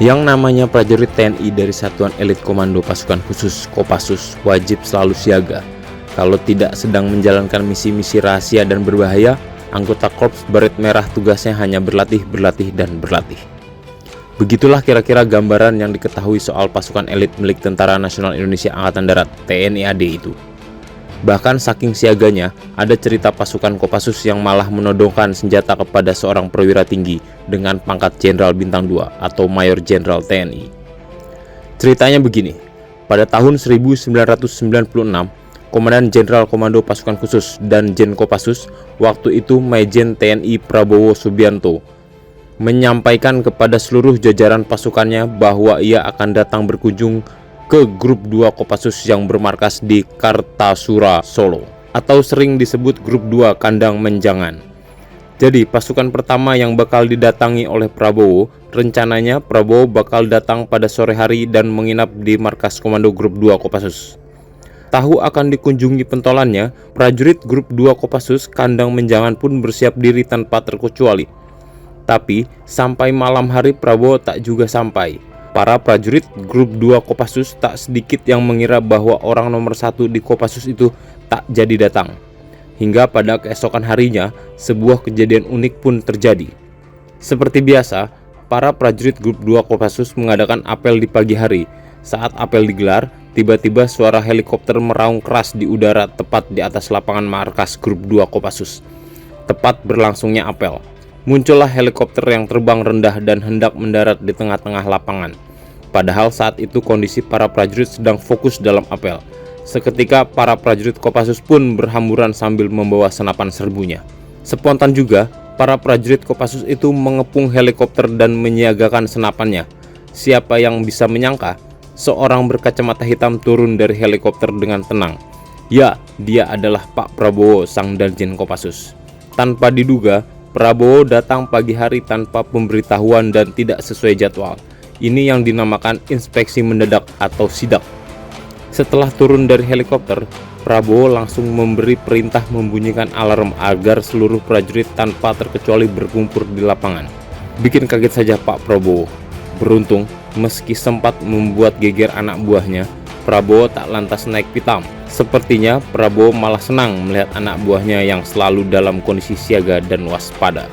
Yang namanya prajurit TNI dari Satuan Elit Komando Pasukan Khusus Kopassus wajib selalu siaga. Kalau tidak sedang menjalankan misi-misi rahasia dan berbahaya, anggota Korps Baret Merah tugasnya hanya berlatih, dan berlatih. Begitulah kira-kira gambaran yang diketahui soal pasukan elit milik Tentara Nasional Indonesia Angkatan Darat (TNI AD) itu. Bahkan saking siaganya, ada cerita pasukan Kopassus yang malah menodongkan senjata kepada seorang perwira tinggi dengan pangkat Jenderal Bintang 2 atau Mayor Jenderal TNI. Ceritanya begini, pada tahun 1996, Komandan Jenderal Komando Pasukan Khusus dan Jen Kopassus, waktu itu Majen TNI Prabowo Subianto, menyampaikan kepada seluruh jajaran pasukannya bahwa ia akan datang berkunjung ke Grup 2 Kopassus yang bermarkas di Kartasura, Solo, atau sering disebut Grup 2 Kandang Menjangan. Jadi pasukan pertama yang bakal didatangi oleh Prabowo, rencananya Prabowo bakal datang pada sore hari dan menginap di markas Komando Grup 2 Kopassus. Tahu akan dikunjungi pentolannya, prajurit Grup 2 Kopassus Kandang Menjangan pun bersiap diri tanpa terkecuali. Tapi sampai malam hari Prabowo tak juga sampai. Para prajurit Grup 2 Kopassus tak sedikit yang mengira bahwa orang nomor 1 di Kopassus itu tak jadi datang. Hingga pada keesokan harinya, sebuah kejadian unik pun terjadi. Seperti biasa, para prajurit Grup 2 Kopassus mengadakan apel di pagi hari. Saat apel digelar, tiba-tiba suara helikopter meraung keras di udara tepat di atas lapangan markas Grup 2 Kopassus. Tepat berlangsungnya apel, muncullah helikopter yang terbang rendah dan hendak mendarat di tengah-tengah lapangan. Padahal saat itu kondisi para prajurit sedang fokus dalam apel. Seketika para prajurit Kopassus pun berhamburan sambil membawa senapan serbunya. Spontan juga, para prajurit Kopassus itu mengepung helikopter dan menyiagakan senapannya. Siapa yang bisa menyangka, seorang berkacamata hitam turun dari helikopter dengan tenang. Ya, dia adalah Pak Prabowo, sang Danjen Kopassus. Tanpa diduga, Prabowo datang pagi hari tanpa pemberitahuan dan tidak sesuai jadwal. Ini yang dinamakan inspeksi mendadak atau sidak. Setelah turun dari helikopter, Prabowo langsung memberi perintah membunyikan alarm agar seluruh prajurit tanpa terkecuali berkumpul di lapangan. Bikin kaget saja Pak Prabowo. Beruntung, meski sempat membuat geger anak buahnya, Prabowo tak lantas naik pitam. Sepertinya Prabowo malah senang melihat anak buahnya yang selalu dalam kondisi siaga dan waspada.